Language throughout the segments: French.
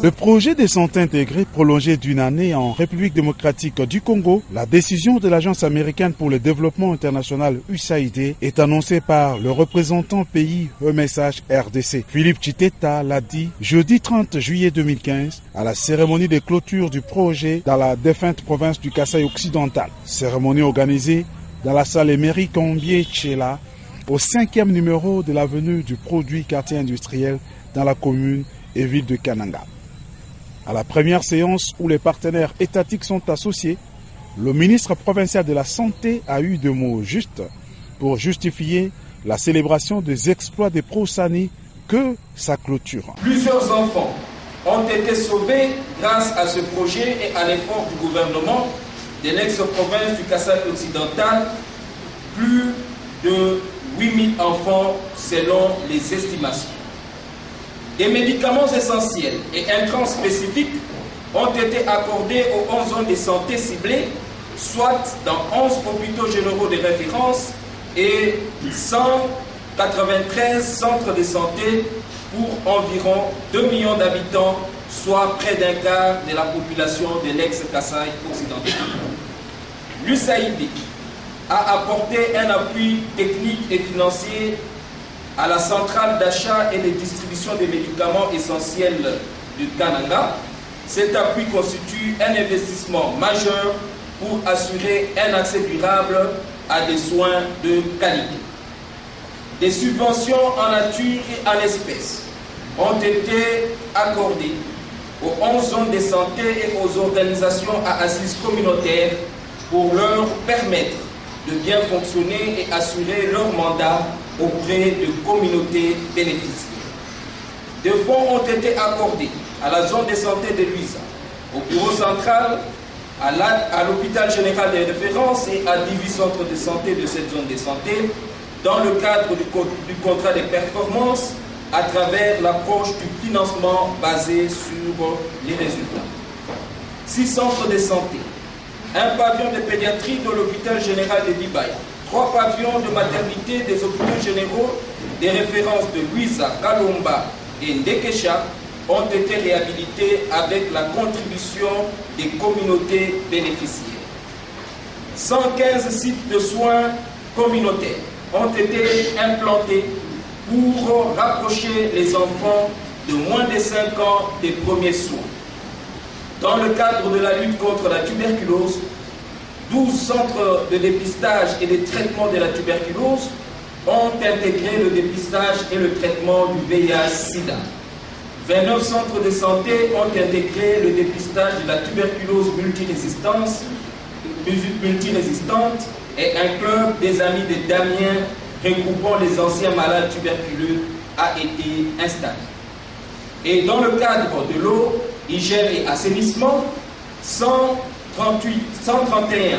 Le projet de santé intégrée prolongé d'une année en République démocratique du Congo, la décision de l'Agence américaine pour le développement international USAID est annoncée par le représentant pays EMSH RDC. Philippe Chiteta l'a dit jeudi 30 juillet 2015 à la cérémonie de clôture du projet dans la défunte province du Kasaï occidental. Cérémonie organisée dans la salle Emery Combié Tchela au 5e numéro de l'avenue du produit quartier industriel dans la commune et ville de Kananga. À la première séance où les partenaires étatiques sont associés, le ministre provincial de la Santé a eu des mots justes pour justifier la célébration des exploits des Prosani que sa clôture. Plusieurs enfants ont été sauvés grâce à ce projet et à l'effort du gouvernement de l'ex-province du Kasaï occidental. Plus de 8000 enfants selon les estimations. Des médicaments essentiels et intrants spécifiques ont été accordés aux 11 zones de santé ciblées, soit dans 11 hôpitaux généraux de référence et 193 centres de santé pour environ 2 millions d'habitants, soit près d'un quart de la population de l'ex-Kasaï occidental. L'USAID a apporté un appui technique et financier à la centrale d'achat et de distribution des médicaments essentiels du Kananga. Cet appui constitue un investissement majeur pour assurer un accès durable à des soins de qualité. Des subventions en nature et en espèces ont été accordées aux 11 zones de santé et aux organisations à assise communautaire pour leur permettre de bien fonctionner et assurer leur mandat auprès de communautés bénéficiaires. Des fonds ont été accordés à la zone de santé de Luisa, au bureau central, à l'hôpital général de référence et à 18 centres de santé de cette zone de santé, dans le cadre du contrat de performance, à travers l'approche du financement basé sur les résultats. 6 centres de santé, un pavillon de pédiatrie de l'hôpital général de Dibaï, 3 pavillons de maternité des hôpitaux généraux des références de Luisa, Kalomba et Ndekesha ont été réhabilités avec la contribution des communautés bénéficiaires. 115 sites de soins communautaires ont été implantés pour rapprocher les enfants de moins de 5 ans des premiers soins. Dans le cadre de la lutte contre la tuberculose, 12 centres de dépistage et de traitement de la tuberculose ont intégré le dépistage et le traitement du VIH-Sida. 29 centres de santé ont intégré le dépistage de la tuberculose multirésistante et un club des amis de Damien regroupant les anciens malades tuberculeux a été installé. Et dans le cadre de l'eau, hygiène et assainissement, 131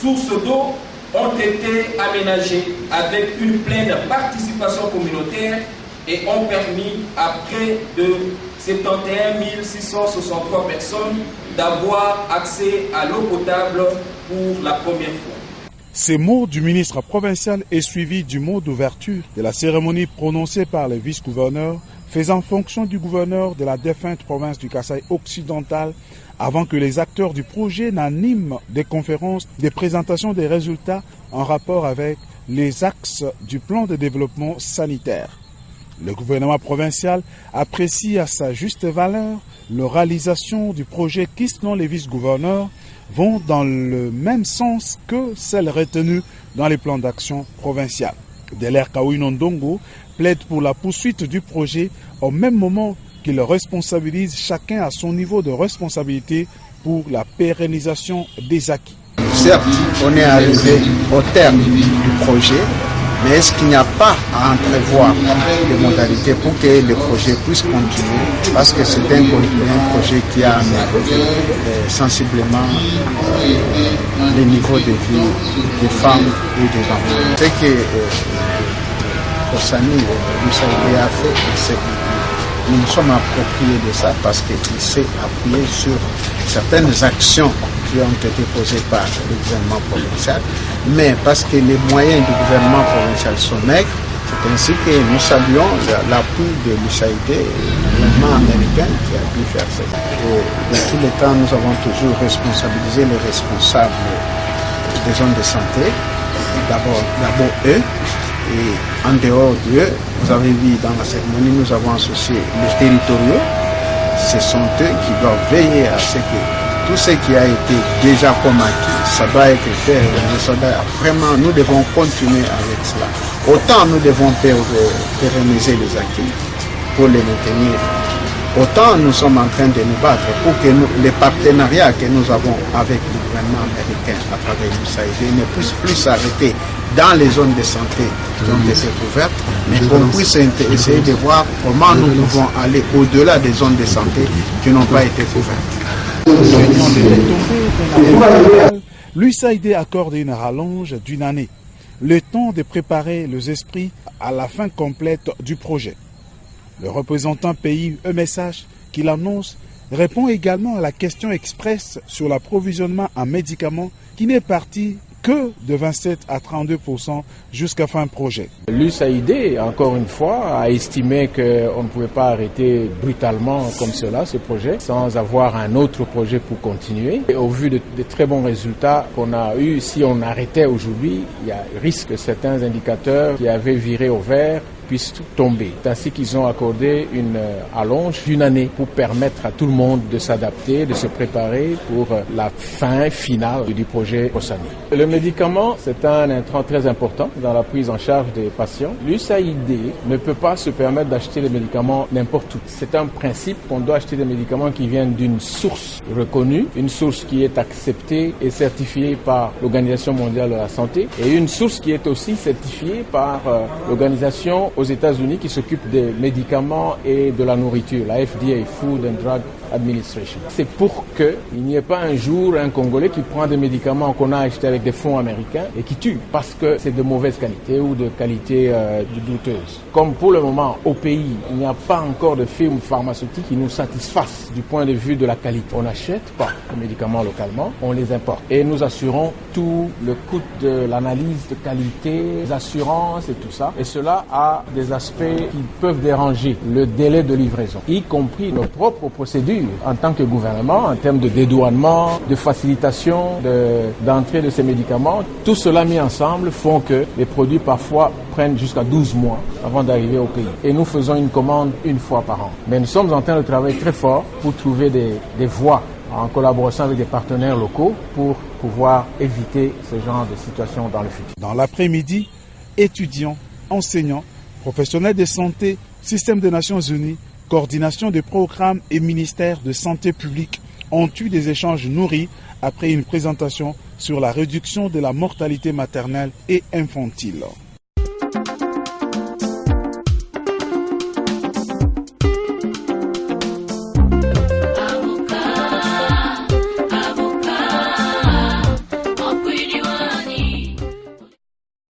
sources d'eau ont été aménagées avec une pleine participation communautaire et ont permis à près de 71 663 personnes d'avoir accès à l'eau potable pour la première fois. Ces mots du ministre provincial est suivi du mot d'ouverture de la cérémonie prononcée par le vice-gouverneur faisant fonction du gouverneur de la défunte province du Kasaï occidental avant que les acteurs du projet n'animent des conférences, des présentations des résultats en rapport avec les axes du plan de développement sanitaire. Le gouvernement provincial apprécie à sa juste valeur la réalisation du projet qui, selon les vice-gouverneurs, vont dans le même sens que celles retenues dans les plans d'action provinciaux. Deler Kawinondongo plaide pour la poursuite du projet au même moment qu'il responsabilise chacun à son niveau de responsabilité pour la pérennisation des acquis. Certes, on est arrivé au terme du projet, mais est-ce qu'il n'y a pas à entrevoir des modalités pour que le projet puisse continuer? Parce que c'est un projet qui a amélioré sensiblement le niveau de vie des femmes et des enfants. Ce que Prosani l'USAID a fait, c'est nous nous sommes appropriés de ça parce qu'il s'est appuyé sur certaines actions qui ont été posées par le gouvernement provincial, mais parce que les moyens du gouvernement provincial sont maigres, C'est ainsi que nous saluons l'appui de l'USAID, le gouvernement américain qui a pu faire ça. Et dans tous les temps, nous avons toujours responsabilisé les responsables des zones de santé, d'abord eux, et en dehors d'eux, vous avez vu dans la cérémonie, nous avons associé les territoriaux. Ce sont eux qui doivent veiller à ce que tout ce qui a été déjà comme acquis, ça doit être fait. Vraiment, nous devons continuer avec cela. Autant nous devons pérenniser les acquis pour les maintenir, autant nous sommes en train de nous battre pour que les partenariats que nous avons avec le gouvernement américain à travers l'USAID ne puissent plus s'arrêter dans les zones de santé qui ont été ouvertes, mais qu'on puisse essayer de voir comment nous pouvons aller au-delà des zones de santé qui n'ont pas été ouvertes. L'USAID accorde une rallonge d'une année, le temps de préparer les esprits à la fin complète du projet. Le représentant pays EMSH qui l'annonce répond également à la question expresse sur l'approvisionnement en médicaments qui n'est parti que de 27 à 32% jusqu'à fin projet. L'USAID, encore une fois, a estimé qu'on ne pouvait pas arrêter brutalement comme cela ce projet sans avoir un autre projet pour continuer. Et au vu des très bons résultats qu'on a eus, si on arrêtait aujourd'hui, il y a risque que certains indicateurs qui avaient viré au vert puissent tomber. C'est ainsi qu'ils ont accordé une allonge d'une année pour permettre à tout le monde de s'adapter, de se préparer pour la fin finale du projet Osani. Le médicament, c'est un intrant très important dans la prise en charge des patients. L'USAID ne peut pas se permettre d'acheter les médicaments n'importe où. C'est un principe qu'on doit acheter des médicaments qui viennent d'une source reconnue, une source qui est acceptée et certifiée par l'Organisation mondiale de la santé et une source qui est aussi certifiée par l'Organisation aux États-Unis qui s'occupe des médicaments et de la nourriture, la FDA, Food and Drug Administration. C'est pour qu'il n'y ait pas un jour un Congolais qui prend des médicaments qu'on a achetés avec des fonds américains et qui tue parce que c'est de mauvaise qualité ou de qualité douteuse. Comme pour le moment, au pays, il n'y a pas encore de firmes pharmaceutiques qui nous satisfassent du point de vue de la qualité. On n'achète pas les médicaments localement, on les importe. Et nous assurons tout le coût de l'analyse de qualité, les assurances et tout ça. Et cela a des aspects qui peuvent déranger le délai de livraison, y compris nos propres procédures en tant que gouvernement, en termes de dédouanement, de facilitation d'entrée de ces médicaments. Tout cela mis ensemble font que les produits parfois prennent jusqu'à 12 mois avant d'arriver au pays. Et nous faisons une commande une fois par an. Mais nous sommes en train de travailler très fort pour trouver des voies en collaboration avec des partenaires locaux pour pouvoir éviter ce genre de situation dans le futur. Dans l'après-midi, étudiants, enseignants, professionnels de santé, système des Nations Unies, coordination des programmes et ministères de santé publique ont eu des échanges nourris après une présentation sur la réduction de la mortalité maternelle et infantile.